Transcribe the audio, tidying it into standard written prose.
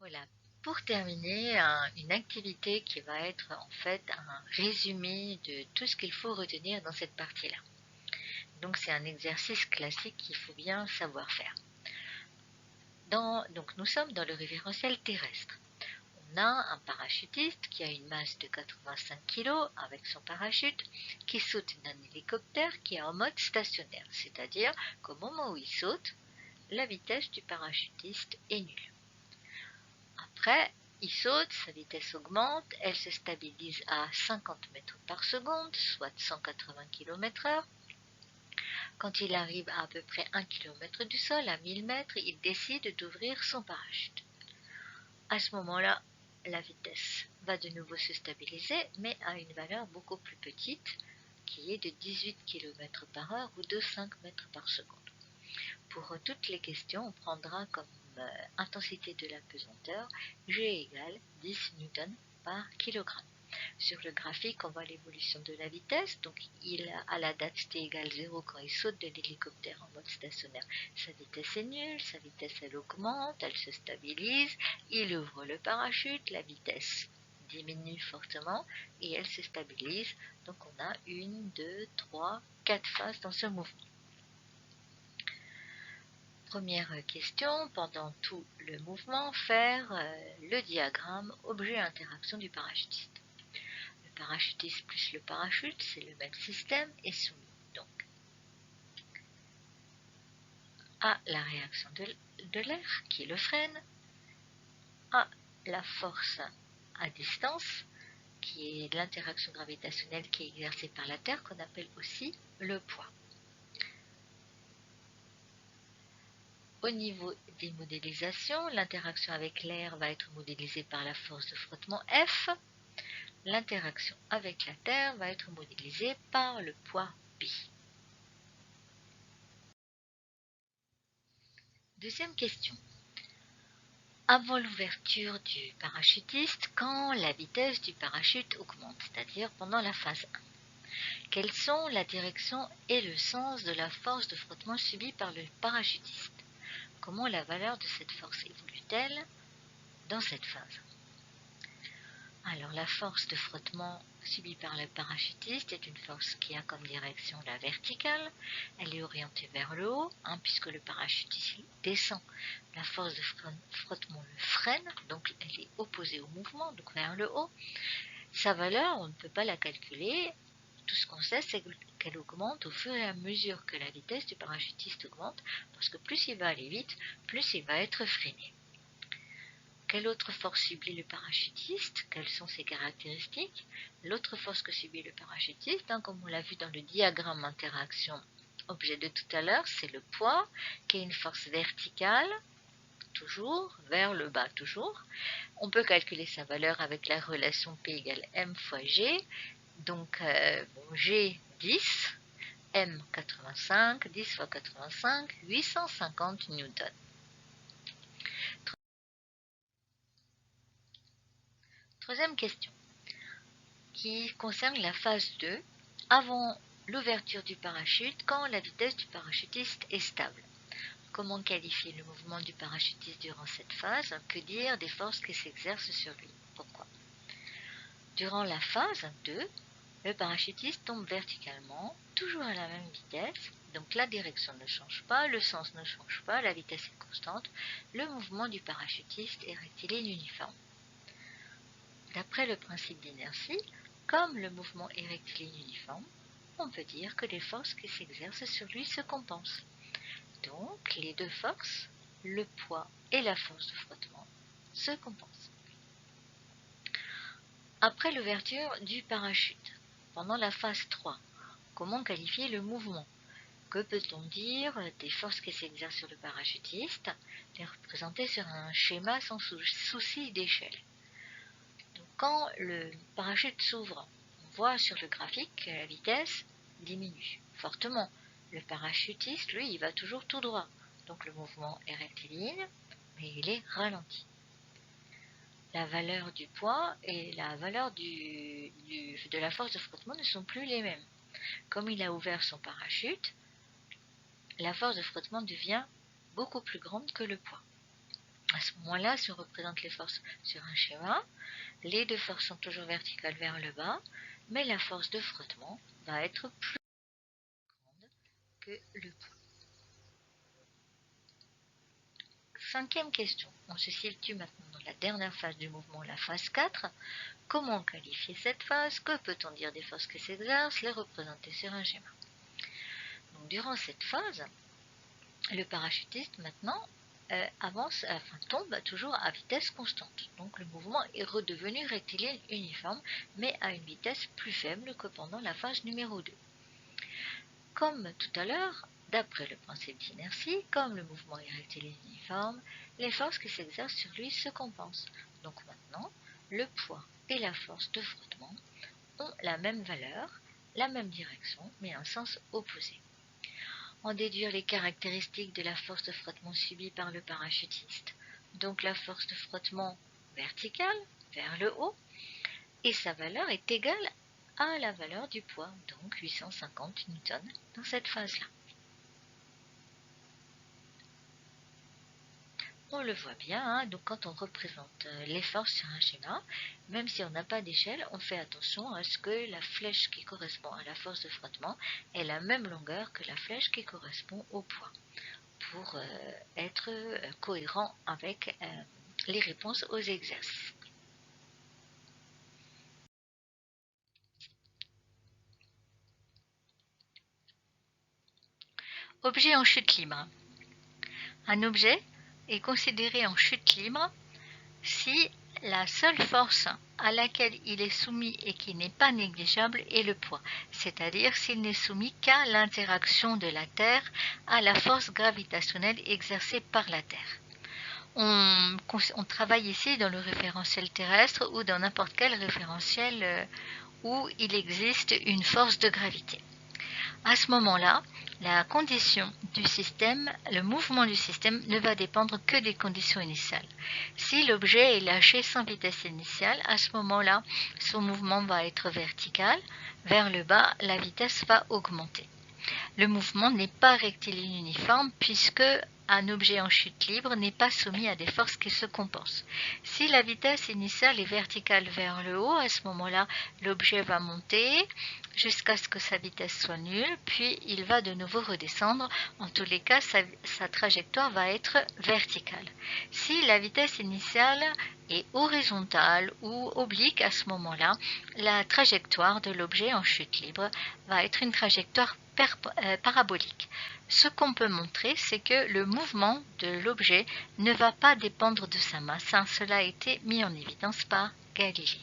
Voilà, pour terminer, une activité qui va être en fait un résumé de tout ce qu'il faut retenir dans cette partie-là. Donc c'est un exercice classique qu'il faut bien savoir faire. Donc nous sommes dans le référentiel terrestre. On a un parachutiste qui a une masse de 85 kg avec son parachute, qui saute d'un hélicoptère qui est en mode stationnaire, c'est-à-dire qu'au moment où il saute, la vitesse du parachutiste est nulle. Après, il saute, sa vitesse augmente, elle se stabilise à 50 mètres par seconde, soit 180 km/h. Quand il arrive à peu près 1 km du sol, à 1000 mètres, il décide d'ouvrir son parachute. À ce moment-là, la vitesse va de nouveau se stabiliser, mais à une valeur beaucoup plus petite, qui est de 18 km/h ou de 5 mètres par seconde. Pour toutes les questions, on prendra comme intensité de la pesanteur G égale 10 Newton par kilogramme. Sur le graphique, on voit l'évolution de la vitesse. Donc, à la date t égale 0, quand il saute de l'hélicoptère en mode stationnaire, sa vitesse est nulle, sa vitesse elle augmente, elle se stabilise, il ouvre le parachute, la vitesse diminue fortement et elle se stabilise. Donc, on a 1, 2, 3, 4 phases dans ce mouvement. Première question, pendant tout le mouvement, faire le diagramme objet-interaction du parachutiste. Le parachutiste plus le parachute, c'est le même système, est soumis donc à la réaction de l'air qui le freine, à la force à distance, qui est l'interaction gravitationnelle qui est exercée par la Terre, qu'on appelle aussi le poids. Au niveau des modélisations, l'interaction avec l'air va être modélisée par la force de frottement F. L'interaction avec la Terre va être modélisée par le poids P. Deuxième question. Avant l'ouverture du parachutiste, quand la vitesse du parachute augmente, c'est-à-dire pendant la phase 1, quelles sont la direction et le sens de la force de frottement subie par le parachutiste? Comment la valeur de cette force évolue-t-elle dans cette phase? Alors la force de frottement subie par le parachutiste est une force qui a comme direction la verticale. Elle est orientée vers le haut, puisque le parachutiste descend. La force de frottement le freine, donc elle est opposée au mouvement, donc vers le haut. Sa valeur, on ne peut pas la calculer. Tout ce qu'on sait, c'est qu'elle augmente au fur et à mesure que la vitesse du parachutiste augmente, parce que plus il va aller vite, plus il va être freiné. Quelle autre force subit le parachutiste? Quelles sont ses caractéristiques? L'autre force que subit le parachutiste, comme on l'a vu dans le diagramme interaction objet de tout à l'heure, c'est le poids, qui est une force verticale, toujours, vers le bas toujours. On peut calculer sa valeur avec la relation P égale M fois G. Donc, G 10, M 85, 10 fois 85, 850 newtons. Troisième question, qui concerne la phase 2, avant l'ouverture du parachute, quand la vitesse du parachutiste est stable. Comment qualifier le mouvement du parachutiste durant cette phase? Que dire des forces qui s'exercent sur lui? Pourquoi? Durant la phase 2, le parachutiste tombe verticalement, toujours à la même vitesse, donc la direction ne change pas, le sens ne change pas, la vitesse est constante, le mouvement du parachutiste est rectiligne uniforme. D'après le principe d'inertie, comme le mouvement est rectiligne uniforme, on peut dire que les forces qui s'exercent sur lui se compensent. Donc, les deux forces, le poids et la force de frottement, se compensent. Après l'ouverture du parachute, pendant la phase 3, comment qualifier le mouvement? Que peut-on dire des forces qui s'exercent sur le parachutiste, les représenter sur un schéma sans souci d'échelle? Quand le parachute s'ouvre, on voit sur le graphique que la vitesse diminue fortement. Le parachutiste, lui, il va toujours tout droit. Donc le mouvement est rectiligne, mais il est ralenti. La valeur du poids et la valeur de la force de frottement ne sont plus les mêmes. Comme il a ouvert son parachute, la force de frottement devient beaucoup plus grande que le poids. À ce moment-là, si on représente les forces sur un schéma, les deux forces sont toujours verticales vers le bas, mais la force de frottement va être plus grande que le poids. Cinquième question. On se situe maintenant dans la dernière phase du mouvement, la phase 4. Comment qualifier cette phase? Que peut-on dire des forces qui s'exercent? Les représenter sur un schéma. Donc, durant cette phase, le parachutiste maintenant tombe toujours à vitesse constante. Donc le mouvement est redevenu rectiligne uniforme, mais à une vitesse plus faible que pendant la phase numéro 2. Comme tout à l'heure, d'après le principe d'inertie, comme le mouvement est rectiligne uniforme, les forces qui s'exercent sur lui se compensent. Donc maintenant, le poids et la force de frottement ont la même valeur, la même direction, mais un sens opposé. En déduire les caractéristiques de la force de frottement subie par le parachutiste. Donc la force de frottement verticale vers le haut, et sa valeur est égale à la valeur du poids, donc 850 Newton dans cette phase-là. On le voit bien, donc quand on représente les forces sur un schéma, même si on n'a pas d'échelle, on fait attention à ce que la flèche qui correspond à la force de frottement ait la même longueur que la flèche qui correspond au poids, pour être cohérent avec les réponses aux exercices. Objet en chute libre. Un objet est considéré en chute libre si la seule force à laquelle il est soumis et qui n'est pas négligeable est le poids, c'est-à-dire s'il n'est soumis qu'à l'interaction de la Terre à la force gravitationnelle exercée par la Terre. On travaille ici dans le référentiel terrestre ou dans n'importe quel référentiel où il existe une force de gravité. À ce moment-là, la condition du système, le mouvement du système ne va dépendre que des conditions initiales. Si l'objet est lâché sans vitesse initiale, à ce moment-là, son mouvement va être vertical. Vers le bas, la vitesse va augmenter. Le mouvement n'est pas rectiligne uniforme puisque un objet en chute libre n'est pas soumis à des forces qui se compensent. Si la vitesse initiale est verticale vers le haut, à ce moment-là, l'objet va monter jusqu'à ce que sa vitesse soit nulle, puis il va de nouveau redescendre. En tous les cas, sa trajectoire va être verticale. Si la vitesse initiale est horizontale ou oblique, à ce moment-là, la trajectoire de l'objet en chute libre va être une trajectoire parabolique. Ce qu'on peut montrer, c'est que le mouvement de l'objet ne va pas dépendre de sa masse. Cela a été mis en évidence par Galilée.